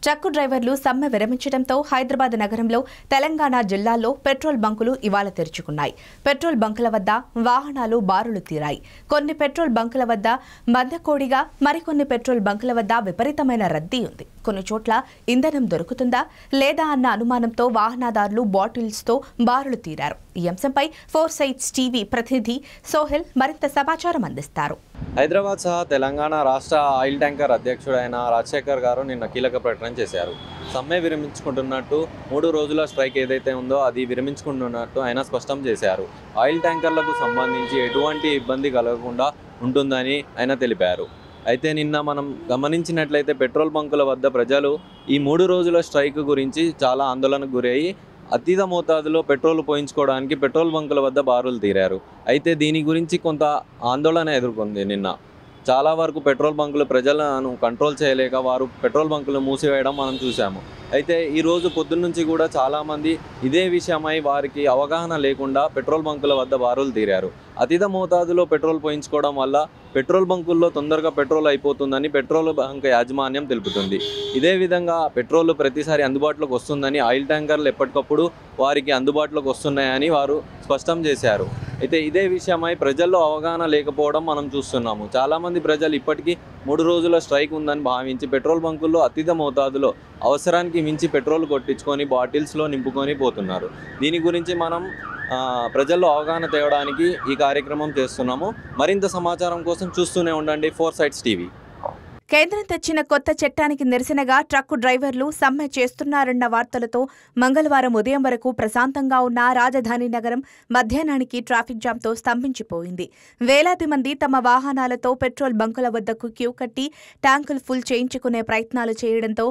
Truck డ్రైవర్లు సమ్మె విరమించడంతో హైదరాబాద్ నగరంలో తెలంగాణ జిల్లాల్లో పెట్రోల్ బంకులు ఇవాళ తెరుచుకున్నాయి. పెట్రోల్ బంకుల వద్ద వాహనాలు బారులు తీరాయి. కొన్ని పెట్రోల్ బంకుల వద్ద మందకోడిగా, మరికొన్ని పెట్రోల్ బంకుల వద్ద విపరీతమైన రద్దీ ఉంది. కొన్ని చోట్ల ఇంధనం దొరుకుతుందా లేదా అన్న అనుమానంతో వాహనదారులు బాటిల్స్తో బారులు తీరారు. ఈ అంశంపై 4 సైట్స్ టీవీ ప్రతినిధి సోహెల్ మరింత సమాచారం అందిస్తారు. హైదరాబాద్ సహా తెలంగాణ రాష్ట్ర ఆయిల్ ట్యాంకర్ అధ్యక్షుడైన రాజశేఖర్ గారు నిన్న కీలక ప్రకటన చేశారు. సమ్మె విరమించుకుంటున్నట్టు 3 రోజుల స్ట్రైక్ ఏదైతే ఉందో అది విరమించుకుంటున్నట్టు ఆయన స్పష్టం చేశారు. ఆయిల్ ట్యాంకర్లకు సంబంధించి ఎటువంటి ఇబ్బంది కలగకుండా ఉంటుందని ఆయన తెలిపారు. అయితే నిన్న మనం గమనించినట్లయితే పెట్రోల్ బంకుల వద్ద ప్రజలు ఈ 3 రోజుల స్ట్రైక్ గురించి చాలా ఆందోళనకు గురయ్యి అతీత మోతాదులో పెట్రోల్ పోయించుకోవడానికి పెట్రోల్ బంకుల వద్ద బారులు తీరారు. అయితే దీని గురించి కొంత ఆందోళన ఎదుర్కొంది. నిన్న చాలా వరకు పెట్రోల్ బంకులు ప్రజలను కంట్రోల్ చేయలేక వారు పెట్రోల్ బంకులు మూసివేయడం మనం చూసాము. అయితే ఈరోజు పొద్దున్న నుంచి కూడా చాలామంది ఇదే విషయమై వారికి అవగాహన లేకుండా పెట్రోల్ బంకుల వద్ద బారులు తీరారు. అతీత మోతాదులో పెట్రోల్ పోయించుకోవడం వల్ల పెట్రోల్ బంకుల్లో తొందరగా పెట్రోల్ అయిపోతుందని పెట్రోల్ బంక్ యాజమాన్యం తెలుపుతుంది. ఇదే విధంగా పెట్రోల్ ప్రతిసారి అందుబాటులోకి వస్తుందని ఆయిల్ ట్యాంకర్లు ఎప్పటికప్పుడు వారికి అందుబాటులోకి వస్తున్నాయని వారు స్పష్టం చేశారు. అయితే ఇదే విషయమై ప్రజల్లో అవగాహన లేకపోవడం మనం చూస్తున్నాము. చాలామంది ప్రజలు ఇప్పటికీ 3 రోజుల స్ట్రైక్ ఉందని భావించి పెట్రోల్ బంకుల్లో అతీత మోతాదులో అవసరానికి మించి పెట్రోల్ కొట్టించుకొని బాటిల్స్లో నింపుకొని పోతున్నారు. దీని గురించి మనం ప్రజల్లో అవగాహన తేవడానికి ఈ కార్యక్రమం చేస్తున్నాము. మరింత సమాచారం కోసం చూస్తూనే ఉండండి 4 సైట్స్ టీవీ. కేంద్రం తెచ్చిన కొత్త చట్టానికి నిరసనగా ట్రక్కు డ్రైవర్లు సమ్మె చేస్తున్నారన్న వార్తలతో మంగళవారం ఉదయం వరకు ప్రశాంతంగా ఉన్న రాజధాని నగరం మధ్యాహ్నానికి ట్రాఫిక్ జామ్తో స్తంభించిపోయింది. వేలాది మంది తమ వాహనాలతో పెట్రోల్ బంకుల వద్దకు క్యూ కట్టి ట్యాంకులు ఫుల్ చేయించుకునే ప్రయత్నాలు చేయడంతో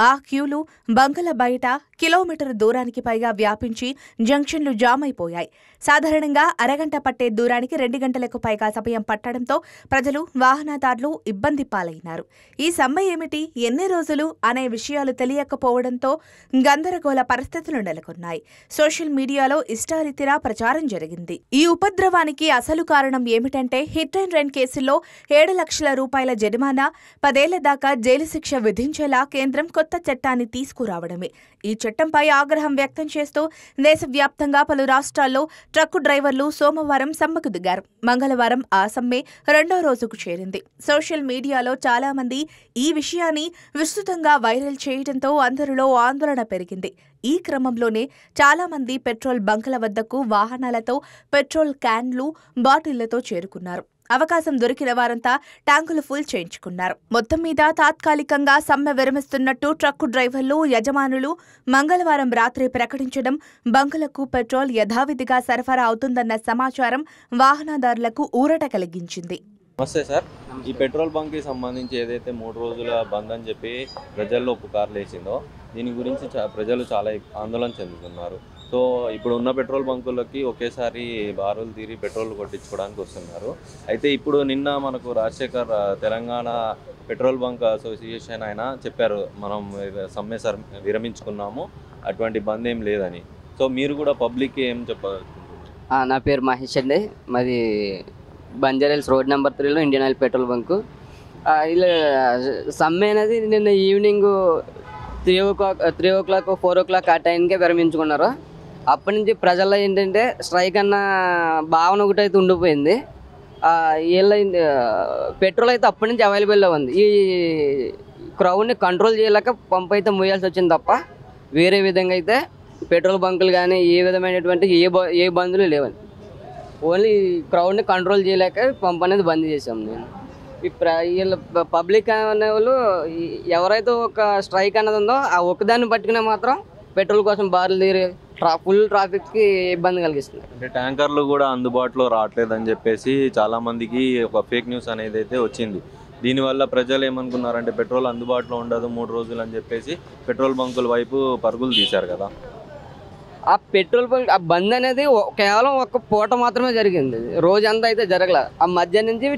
ఆ క్యూలు బంకుల బయట కిలోమీటర్ దూరానికి పైగా వ్యాపించి జంక్షన్లు జామ్ అయిపోయాయి. సాధారణంగా అరగంట పట్టే దూరానికి 2 గంటలకు పైగా సమయం పట్టడంతో ప్రజలు, వాహనదారులు ఇబ్బంది పాలైనారు. ఈ సమ్మె ఏమిటి, ఎన్ని రోజులు అనే విషయాలు తెలియకపోవడంతో గందరగోళ పరిస్థితులు నెలకొన్నాయి. సోషల్ మీడియాలో ఇష్టారీతిరా ప్రచారం జరిగింది. ఈ ఉపద్రవానికి అసలు కారణం ఏమిటంటే హిట్ అండ్ రన్ కేసుల్లో 7 లక్షల రూపాయల జరిమానా, 10 ఏళ్ల దాకా జైలు శిక్ష విధించేలా కేంద్రం కొత్త చట్టాన్ని తీసుకురావడమే. ఈ చట్టంపై ఆగ్రహం వ్యక్తం చేస్తూ దేశవ్యాప్తంగా పలు రాష్ట్రాల్లో ట్రక్కు డ్రైవర్లు సోమవారం సమ్మెకు దిగారు. మంగళవారం ఆ సమ్మె 2వ రోజుకు చేరింది. సోషల్ మీడియాలో చాలా మంది ఈ విషయాన్ని విస్తృతంగా వైరల్ చేయడంతో అందరిలో ఆందోళన పెరిగింది. ఈ క్రమంలోనే చాలా మంది పెట్రోల్ బంకుల వద్దకు వాహనాలతో పెట్రోల్ క్యాన్లు, బాటిళ్లతో చేరుకున్నారు. అవకాశం దొరికిన వారంతా ట్యాంకులు ఫుల్ చేయించుకున్నారు. మొత్తం మీద తాత్కాలికంగా సమ్మె విరమిస్తున్నట్టు ట్రక్కు డ్రైవర్లు, యజమానులు మంగళవారం రాత్రి ప్రకటించడం బంకులకు పెట్రోల్ యథావిధిగా సరఫరా అవుతుందన్న సమాచారం వాహనదారులకు ఊరట కలిగించింది. నమస్తే సార్, ఈ పెట్రోల్ బంక్కి సంబంధించి ఏదైతే 3 రోజుల బంద్ అని చెప్పి ప్రజల్లో పుకార్లు వేసిందో దీని గురించి ప్రజలు చాలా ఆందోళన చెందుతున్నారు. సో ఇప్పుడు ఉన్న పెట్రోల్ బంకులకి ఒకేసారి బారులు తీరి పెట్రోల్ కొట్టించుకోవడానికి వస్తున్నారు. అయితే ఇప్పుడు నిన్న మనకు Rajasekhar Telangana petrol bunk association ఆయన చెప్పారు, మనం సమ్మె విరమించుకున్నాము, అటువంటి బంద్ ఏం లేదని. సో మీరు కూడా పబ్లిక్కి ఏం చెప్పాలనుకుంటున్నారు? నా పేరు మహేష్ అండి, మాది బంజారాహిల్స్ రోడ్ నెంబర్ 3లో ఇండియన్ ఆయిల్ పెట్రోల్ బంకు. ఇలా సమ్మె అనేది నిన్న ఈవినింగ్ 3 o'clock 4 o'clock ఆ టైంకే విరమించుకున్నారు. అప్పటి నుంచి ప్రజల్లో ఏంటంటే స్ట్రైక్ అన్న భావన ఒకటి అయితే ఉండిపోయింది. వీళ్ళ పెట్రోల్ అయితే అప్పటి నుంచి అవైలబుల్లో ఉంది. ఈ క్రౌడ్ని కంట్రోల్ చేయలేక పంప్ అయితే మూయాల్సి వచ్చింది తప్ప వేరే విధంగా అయితే పెట్రోల్ బంకులు కానీ ఏ విధమైనటువంటి ఏ బందులు లేవండి. ఓన్లీ క్రౌడ్ని కంట్రోల్ చేయలేక పంప్ అనేది బంద్ చేసాం. నేను వీళ్ళ పబ్లిక్ అనే వాళ్ళు ఎవరైతే ఒక స్ట్రైక్ అన్నది ఉందో ఆ ఒక్కదాన్ని పట్టుకునే మాత్రం పెట్రోల్ కోసం బారులు తీరి ఫుల్ ట్రాఫిక్కి ఇబ్బంది కలిగిస్తుంది. అంటే ట్యాంకర్లు కూడా అందుబాటులో రావట్లేదని చెప్పేసి చాలామందికి ఒక ఫేక్ న్యూస్ అనేది అయితే వచ్చింది. దీనివల్ల ప్రజలు ఏమనుకున్నారంటే పెట్రోల్ అందుబాటులో ఉండదు 3 రోజులు అని చెప్పేసి పెట్రోల్ బంకుల వైపు పరుగులు తీశారు కదా. ఆ పెట్రోల్ బంక్ ఆ బంద్ అనేది కేవలం ఒక పూట మాత్రమే జరిగింది, రోజంతా అయితే జరగల. ఆ మధ్య నుంచి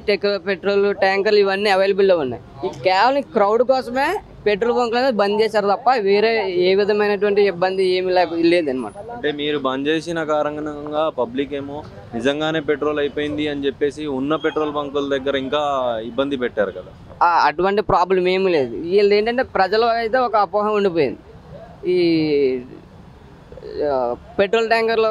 పెట్రోల్ ట్యాంకర్లు ఇవన్నీ అవైలబుల్లో ఉన్నాయి. ఈ కేవలం క్రౌడ్ కోసమే పెట్రోల్ బంకులు అనేది బంద్ చేశారు తప్ప వేరే ఏ విధమైనటువంటి ఇబ్బంది ఏమి లేదనమాట. అంటే మీరు బంద్ చేసిన కారణంగా పబ్లిక్ ఏమో నిజంగానే పెట్రోల్ అయిపోయింది అని చెప్పేసి ఉన్న పెట్రోల్ బంకుల దగ్గర ఇంకా ఇబ్బంది పెట్టారు కదా. అటువంటి ప్రాబ్లం ఏమీ లేదు. వీళ్ళు ఏంటంటే ప్రజలు అయితే ఒక అపోహ ఉండిపోయింది. ఈ పెట్రోల్ ట్యాంకర్లు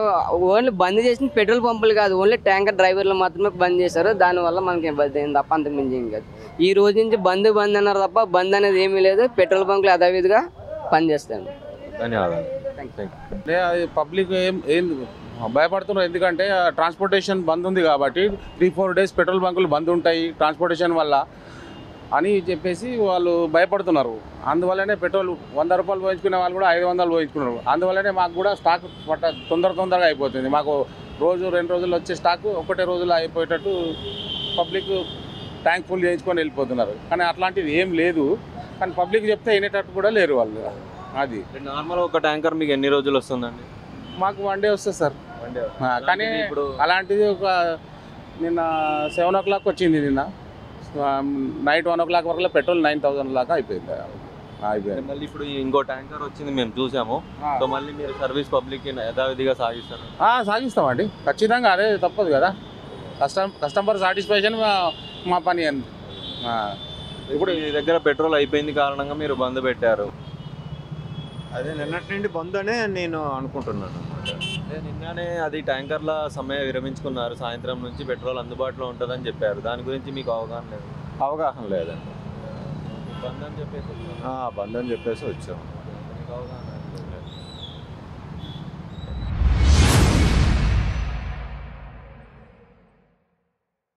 ఓన్లీ బంద్ చేసిన పెట్రోల్ పంపులు కాదు, ఓన్లీ ట్యాంకర్ డ్రైవర్లు మాత్రమే బంద్ చేశారు. దానివల్ల మనకి ఇబ్బంది అయింది తప్ప అంతకు మించి ఏం కాదు. ఈ రోజు నుంచి బంద్ అన్నారు తప్ప బంద్ అనేది ఏమీ లేదు. పెట్రోల్ బంకులు యథావిధిగా పనిచేస్తాయి. ధన్యవాదాలు. అది పబ్లిక్ ఏం భయపడుతున్నారు, ఎందుకంటే ట్రాన్స్పోర్టేషన్ బంద్ ఉంది కాబట్టి 3-4 డేస్ పెట్రోల్ బంకులు బంద్ ఉంటాయి ట్రాన్స్పోర్టేషన్ వల్ల అని చెప్పేసి వాళ్ళు భయపడుతున్నారు. అందువల్లనే పెట్రోల్ 100 రూపాయలు పోయించుకునే వాళ్ళు కూడా 500 పోయించుకున్నారు. అందువల్లనే మాకు కూడా స్టాక్ తొందరగా అయిపోతుంది. మాకు రోజు 2 రోజులు వచ్చే స్టాక్ ఒకటే రోజులో అయిపోయేటట్టు పబ్లిక్ ట్యాంక్ ఫుల్ చేయించుకొని వెళ్ళిపోతున్నారు. కానీ అట్లాంటిది ఏం లేదు. కానీ పబ్లిక్ చెప్తే వినేటట్టు కూడా లేరు వాళ్ళు. అది నార్మల్ ఒక ట్యాంకర్ మీకు ఎన్ని రోజులు వస్తుందండి? మాకు 1 డే వస్తుంది సార్. కానీ ఇప్పుడు అలాంటిది ఒక నిన్న 7 o'clock వచ్చింది. నిన్న నైట్ 1 o'clock వరకు పెట్రోల్ 9,000 దాకా అయిపోయింది. మళ్ళీ ఇప్పుడు ఇంకో ట్యాంకర్ వచ్చింది, మేము చూసాము. సో మళ్ళీ మీరు సర్వీస్ పబ్లిక్ యథావిధిగా సాగిస్తారు? సాగిస్తామండి, ఖచ్చితంగా. అదే తప్పదు కదా. కస్టమర్ సాటిస్ఫాక్షన్ మా పని అని. ఇప్పుడు మీ దగ్గర పెట్రోల్ అయిపోయింది కారణంగా మీరు బంద్ పెట్టారు. అదే నిన్నటి నుండి బంద్ అనే నేను అనుకుంటున్నాను. నిన్ననే అది ట్యాంకర్ల సమ్మె విరమించుకున్నారు. సాయంత్రం నుంచి పెట్రోల్ అందుబాటులో ఉంటుందని చెప్పారు. దాని గురించి మీకు అవగాహన లేదు? అవగాహన లేదండి. బంద్ అని చెప్పేసి బంద్ అని చెప్పేసి వచ్చాము. మీకు అవగాహన